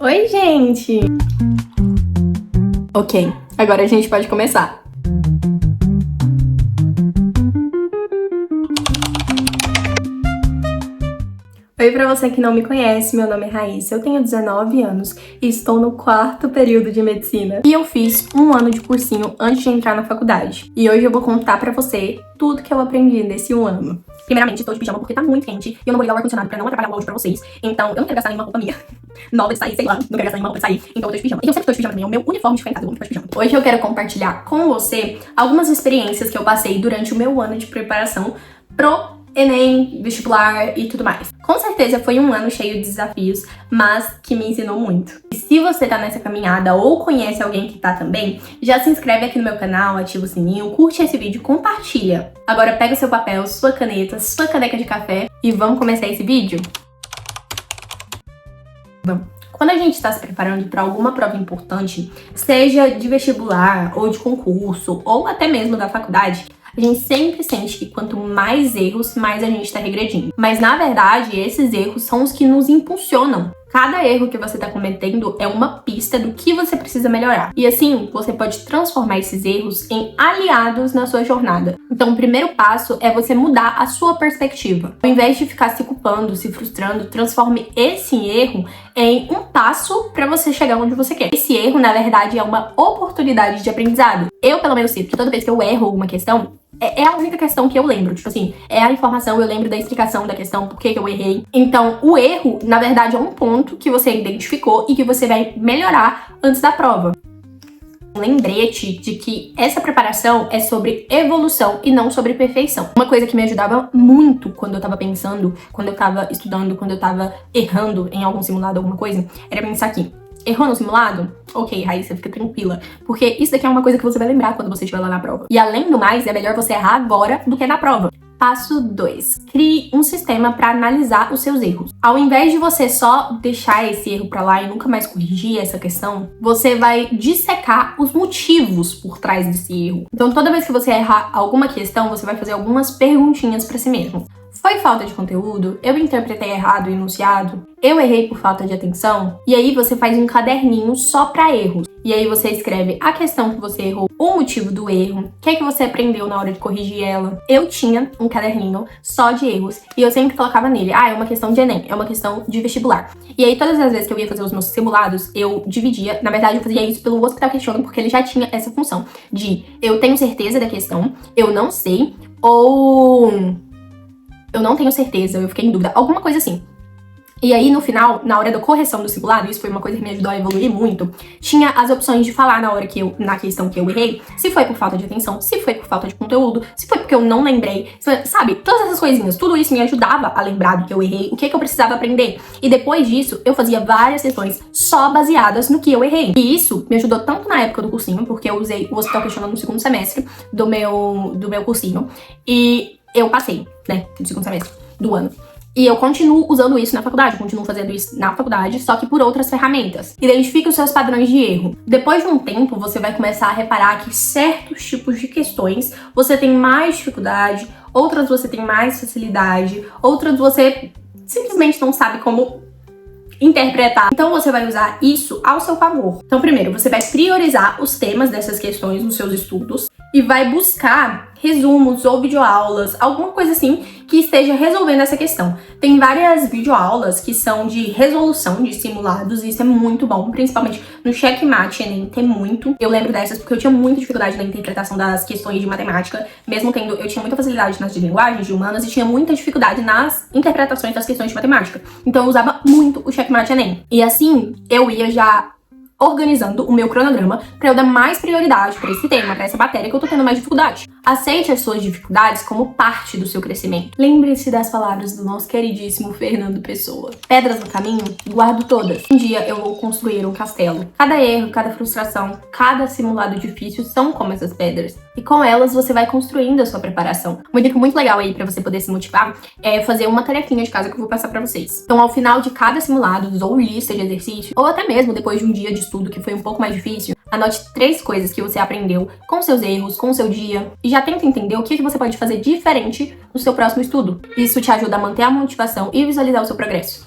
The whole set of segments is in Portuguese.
Oi, gente! Ok, agora a gente pode começar. Oi, pra você que não me conhece, meu nome é Raíssa, eu tenho 19 anos e estou no 4º período de medicina. E eu fiz um ano de cursinho antes de entrar na faculdade. E hoje eu vou contar pra você tudo que eu aprendi nesse um ano. Primeiramente, estou de pijama porque tá muito quente e eu não vou ligar o ar-condicionado pra não atrapalhar o áudio pra vocês. Então, eu não quero gastar nenhuma roupa minha nova de sair, sei lá, não quero gastar nenhuma roupa de sair, então eu tô de pijama. E eu sempre tô de pijama também, é o meu uniforme de ficar em casa, eu vou ficar de pijama. Hoje eu quero compartilhar com você algumas experiências que eu passei durante o meu ano de preparação pro Enem, vestibular e tudo mais. Com certeza foi um ano cheio de desafios, mas que me ensinou muito. E se você tá nessa caminhada ou conhece alguém que tá também, já se inscreve aqui no meu canal, ativa o sininho, curte esse vídeo, compartilha. Agora pega o seu papel, sua caneta, sua caneca de café e vamos começar esse vídeo? Vamos. Quando a gente está se preparando para alguma prova importante, seja de vestibular ou de concurso ou até mesmo da faculdade, a gente sempre sente que quanto mais erros, mais a gente está regredindo. Mas na verdade, esses erros são os que nos impulsionam. Cada erro que você está cometendo é uma pista do que você precisa melhorar. E assim, você pode transformar esses erros em aliados na sua jornada. Então, o primeiro passo é você mudar a sua perspectiva. Ao invés de ficar se culpando, se frustrando, transforme esse erro em um passo para você chegar onde você quer. Esse erro, na verdade, é uma oportunidade de aprendizado. Eu, pelo menos, sinto que toda vez que eu erro alguma questão, é a única questão que eu lembro, tipo assim, é a informação, eu lembro da explicação da questão, por que eu errei. Então, o erro, na verdade, é um ponto que você identificou e que você vai melhorar antes da prova. Um lembrete de que essa preparação é sobre evolução e não sobre perfeição. Uma coisa que me ajudava muito quando eu tava pensando, quando eu tava estudando, quando eu tava errando em algum simulado, alguma coisa, era pensar aqui. Errou no simulado? Ok, Raíssa, fica tranquila. Porque isso daqui é uma coisa que você vai lembrar quando você estiver lá na prova. E além do mais, é melhor você errar agora do que na prova. Passo 2. Crie um sistema para analisar os seus erros. Ao invés de você só deixar esse erro para lá e nunca mais corrigir essa questão, você vai dissecar os motivos por trás desse erro. Então, toda vez que você errar alguma questão, você vai fazer algumas perguntinhas para si mesmo. Foi falta de conteúdo? Eu interpretei errado o enunciado? Eu errei por falta de atenção? E aí você faz um caderninho só para erros. E aí você escreve a questão que você errou, o motivo do erro, o que é que você aprendeu na hora de corrigir ela. Eu tinha um caderninho só de erros e eu sempre colocava nele, é uma questão de Enem, é uma questão de vestibular. E aí todas as vezes que eu ia fazer os meus simulados, eu dividia, na verdade eu fazia isso pelo Hospital Questionando, porque ele já tinha essa função de eu tenho certeza da questão, eu não sei, ou eu não tenho certeza, eu fiquei em dúvida, alguma coisa assim. E aí, no final, na hora da correção do simulado, isso foi uma coisa que me ajudou a evoluir muito, tinha as opções de falar na questão que eu errei, se foi por falta de atenção, se foi por falta de conteúdo, se foi porque eu não lembrei, sabe? Todas essas coisinhas, tudo isso me ajudava a lembrar do que eu errei, o que eu precisava aprender. E depois disso, eu fazia várias questões só baseadas no que eu errei. E isso me ajudou tanto na época do cursinho, porque eu usei o Hospital Questionando no segundo semestre do meu cursinho, e eu passei, né, no segundo semestre do ano. E eu continuo usando isso na faculdade, continuo fazendo isso na faculdade, só que por outras ferramentas. Identifique os seus padrões de erro. Depois de um tempo, você vai começar a reparar que certos tipos de questões você tem mais dificuldade, outras você tem mais facilidade, outras você simplesmente não sabe como interpretar. Então você vai usar isso ao seu favor. Então primeiro, você vai priorizar os temas dessas questões nos seus estudos e vai buscar resumos ou videoaulas, alguma coisa assim que esteja resolvendo essa questão. Tem várias videoaulas que são de resolução de simulados e isso é muito bom, principalmente no Checkmate Enem tem muito. Eu lembro dessas porque eu tinha muita dificuldade na interpretação das questões de matemática, mesmo tendo, eu tinha muita facilidade nas de linguagens, de humanas e tinha muita dificuldade nas interpretações das questões de matemática. Então eu usava muito o Checkmate Enem. E assim, eu ia já organizando o meu cronograma para eu dar mais prioridade para esse tema, para essa matéria que eu tô tendo mais dificuldade. Aceite as suas dificuldades como parte do seu crescimento. Lembre-se das palavras do nosso queridíssimo Fernando Pessoa. Pedras no caminho, guardo todas. Um dia eu vou construir um castelo. Cada erro, cada frustração, cada simulado difícil são como essas pedras. E com elas você vai construindo a sua preparação. Uma dica muito legal aí para você poder se motivar é fazer uma tarefinha de casa que eu vou passar para vocês. Então ao final de cada simulado, ou lista de exercícios, ou até mesmo depois de um dia de estudo que foi um pouco mais difícil, anote 3 coisas que você aprendeu com seus erros, com o seu dia, e já tenta entender o que você pode fazer diferente no seu próximo estudo. Isso te ajuda a manter a motivação e visualizar o seu progresso.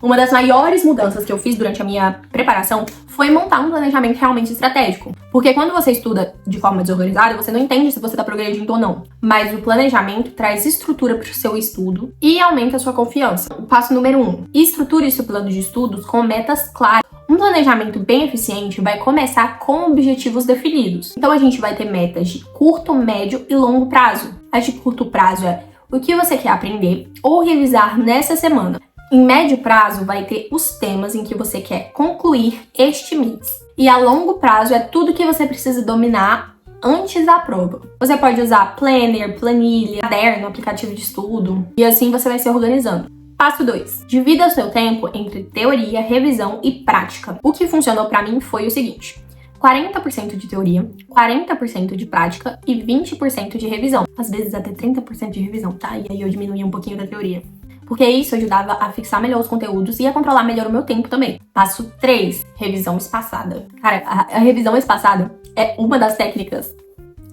Uma das maiores mudanças que eu fiz durante a minha preparação foi montar um planejamento realmente estratégico. Porque quando você estuda de forma desorganizada, você não entende se você tá progredindo ou não. Mas o planejamento traz estrutura para o seu estudo e aumenta a sua confiança. O passo número 1. Estruture seu plano de estudos com metas claras. Um planejamento bem eficiente vai começar com objetivos definidos. Então a gente vai ter metas de curto, médio e longo prazo. As de curto prazo é o que você quer aprender ou revisar nessa semana. Em médio prazo, vai ter os temas em que você quer concluir este mês. E a longo prazo é tudo que você precisa dominar antes da prova. Você pode usar planner, planilha, caderno, aplicativo de estudo, e assim você vai se organizando. Passo 2. Divida o seu tempo entre teoria, revisão e prática. O que funcionou pra mim foi o seguinte: 40% de teoria, 40% de prática e 20% de revisão. Às vezes até 30% de revisão, tá? E aí eu diminuía um pouquinho da teoria. Porque isso ajudava a fixar melhor os conteúdos e a controlar melhor o meu tempo também. Passo 3, revisão espaçada. Cara, a revisão espaçada é uma das técnicas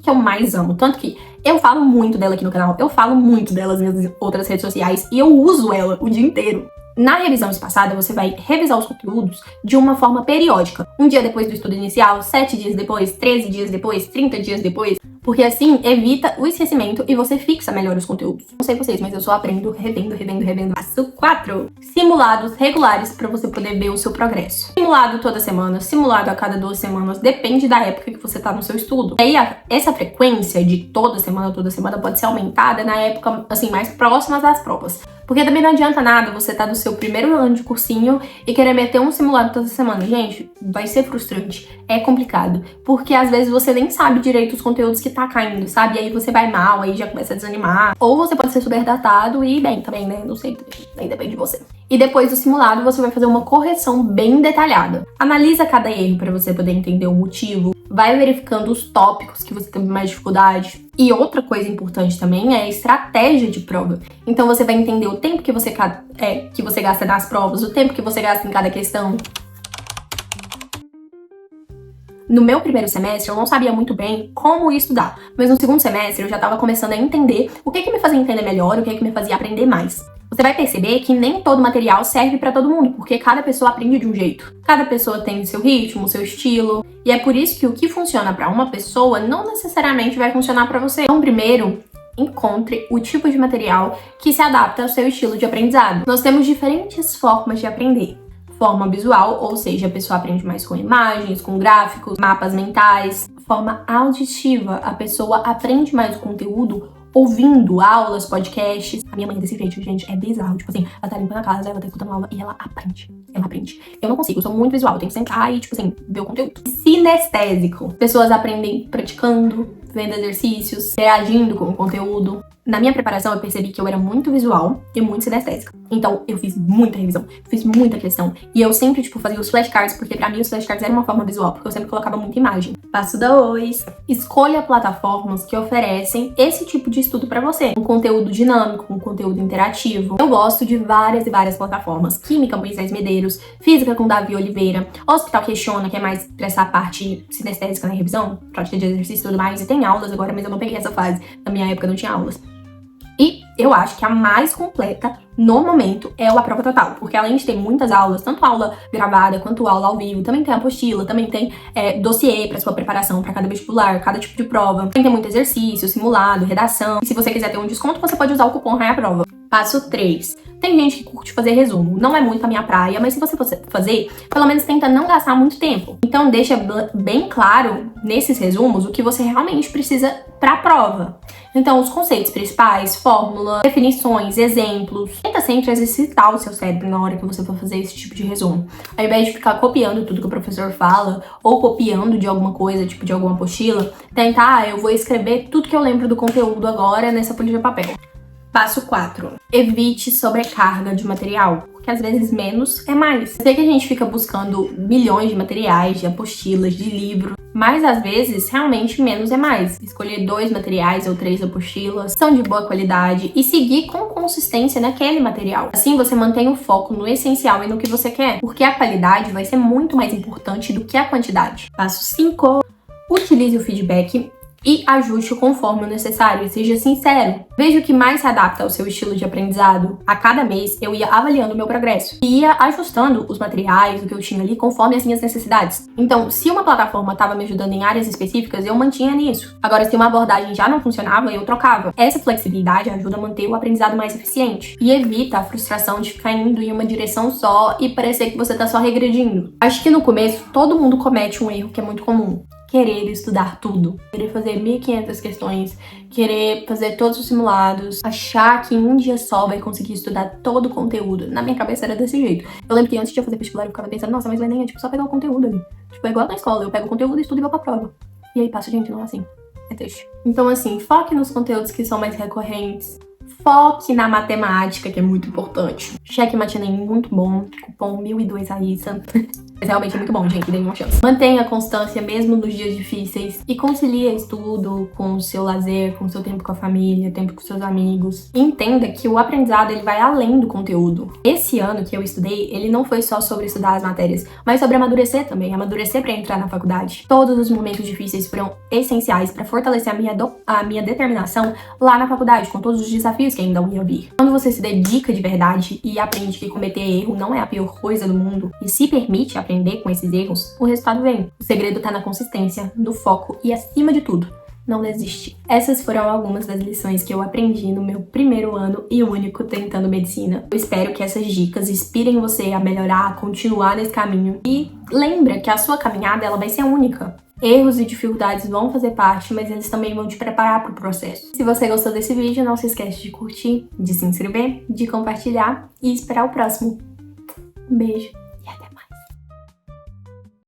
que eu mais amo. Tanto que eu falo muito dela aqui no canal, eu falo muito dela nas minhas outras redes sociais e eu uso ela o dia inteiro. Na revisão espaçada, você vai revisar os conteúdos de uma forma periódica. Um dia depois do estudo inicial, 7 dias depois, 13 dias depois, 30 dias depois. Porque assim, evita o esquecimento e você fixa melhor os conteúdos. Não sei vocês, mas eu só aprendo revendo. Passo 4. Simulados regulares para você poder ver o seu progresso. Simulado toda semana, simulado a cada 2 semanas, depende da época que você tá no seu estudo. E aí, essa frequência de toda semana pode ser aumentada na época, assim, mais próximas das provas. Porque também não adianta nada você tá no seu primeiro ano de cursinho e querer meter um simulado toda semana. Gente, vai ser frustrante. É complicado. Porque às vezes você nem sabe direito os conteúdos que tá caindo, sabe? E aí você vai mal, aí já começa a desanimar. Ou você pode ser super datado e bem também, né? Não sei, aí depende de você. E depois do simulado, você vai fazer uma correção bem detalhada. Analisa cada erro para você poder entender o motivo. Vai verificando os tópicos que você teve mais dificuldade. E outra coisa importante também é a estratégia de prova. Então você vai entender o tempo que você gasta nas provas, o tempo que você gasta em cada questão. No meu primeiro semestre, eu não sabia muito bem como estudar. Mas no segundo semestre, eu já estava começando a entender o que me fazia entender melhor, o que me fazia aprender mais. Você vai perceber que nem todo material serve pra todo mundo, porque cada pessoa aprende de um jeito. Cada pessoa tem o seu ritmo, o seu estilo, e é por isso que o que funciona pra uma pessoa não necessariamente vai funcionar pra você. Então, primeiro, encontre o tipo de material que se adapta ao seu estilo de aprendizado. Nós temos diferentes formas de aprender. Forma visual, ou seja, a pessoa aprende mais com imagens, com gráficos, mapas mentais. Forma auditiva, a pessoa aprende mais o conteúdo ouvindo aulas, podcasts. A minha mãe é desse jeito, gente, é bizarro. Tipo assim, ela tá limpando a casa, ela tá escutando aula e ela aprende. Ela aprende. Eu não consigo, eu sou muito visual, eu tenho que sentar e, tipo assim, ver o conteúdo. Sinestésico. Pessoas aprendem praticando, vendo exercícios, interagindo com o conteúdo. Na minha preparação, eu percebi que eu era muito visual e muito sinestésica. Então, eu fiz muita revisão, fiz muita questão. E eu sempre, fazia os flashcards, porque pra mim os flashcards eram uma forma visual, porque eu sempre colocava muita imagem. Passo 2. Escolha plataformas que oferecem esse tipo de estudo pra você. Um conteúdo dinâmico, um conteúdo interativo. Eu gosto de várias e várias plataformas. Química, Moisés Medeiros. Física com Davi Oliveira. Hospital Questiona, que é mais pra essa parte sinestésica na revisão. Prática de exercício e tudo mais. E tem aulas agora, mas eu não peguei essa fase. Na minha época não tinha aulas. E eu acho que a mais completa, no momento, é o A Prova Total. Porque além de ter muitas aulas, tanto aula gravada quanto aula ao vivo, também tem apostila, também tem dossiê para sua preparação para cada vestibular, cada tipo de prova. Também tem muito exercício, simulado, redação. E se você quiser ter um desconto, você pode usar o cupom RAIAPROVA. Passo 3. Tem gente que curte fazer resumo. Não é muito a minha praia, mas se você fazer, pelo menos tenta não gastar muito tempo. Então deixa bem claro nesses resumos o que você realmente precisa para a prova. Então, os conceitos principais, fórmula, definições, exemplos. Tenta sempre exercitar o seu cérebro na hora que você for fazer esse tipo de resumo. Ao invés de ficar copiando tudo que o professor fala, ou copiando de alguma coisa, tipo de alguma apostila, tentar, eu vou escrever tudo que eu lembro do conteúdo agora nessa folha de papel. Passo 4. Evite sobrecarga de material, porque às vezes menos é mais. Eu sei que a gente fica buscando milhões de materiais, de apostilas, de livros, mas às vezes realmente menos é mais. Escolher 2 materiais ou 3 apostilas são de boa qualidade e seguir com consistência naquele material. Assim você mantém o foco no essencial e no que você quer, porque a qualidade vai ser muito mais importante do que a quantidade. Passo 5. Utilize o feedback e ajuste conforme o necessário e seja sincero. Veja o que mais se adapta ao seu estilo de aprendizado. A cada mês eu ia avaliando o meu progresso e ia ajustando os materiais, o que eu tinha ali, conforme as minhas necessidades. Então, se uma plataforma estava me ajudando em áreas específicas, eu mantinha nisso. Agora, se uma abordagem já não funcionava, eu trocava. Essa flexibilidade ajuda a manter o aprendizado mais eficiente e evita a frustração de ficar indo em uma direção só e parecer que você tá só regredindo. Acho que no começo todo mundo comete um erro que é muito comum. Querer estudar tudo, querer fazer 1.500 questões, querer fazer todos os simulados, achar que em um dia só vai conseguir estudar todo o conteúdo. Na minha cabeça era desse jeito. Eu lembro que antes de eu fazer vestibular eu ficava pensando, nossa, mas o Enem é tipo só pegar o conteúdo ali. Tipo, é igual na escola, eu pego o conteúdo, estudo e vou pra prova. E aí passa, gente, não é assim. É triste. Então assim, foque nos conteúdos que são mais recorrentes. Foque na matemática, que é muito importante. Cheque Matinê muito bom. Cupom 1002 Raíssa. Mas realmente é muito bom, gente. Dê uma chance. Mantenha a constância mesmo nos dias difíceis. E concilie estudo com o seu lazer, com o seu tempo com a família, tempo com seus amigos. E entenda que o aprendizado, ele vai além do conteúdo. Esse ano que eu estudei, ele não foi só sobre estudar as matérias, mas sobre amadurecer também. Amadurecer pra entrar na faculdade. Todos os momentos difíceis foram essenciais pra fortalecer a minha determinação lá na faculdade, com todos os desafios que ainda iam vir. Quando você se dedica de verdade e aprende que cometer erro não é a pior coisa do mundo e se permite aprender com esses erros, o resultado vem. O segredo tá na consistência, no foco e, acima de tudo, não desistir. Essas foram algumas das lições que eu aprendi no meu primeiro ano e único tentando medicina. Eu espero que essas dicas inspirem você a melhorar, a continuar nesse caminho. E lembra que a sua caminhada ela vai ser única. Erros e dificuldades vão fazer parte, mas eles também vão te preparar para o processo. Se você gostou desse vídeo, não se esquece de curtir, de se inscrever, de compartilhar e esperar o próximo. Um beijo!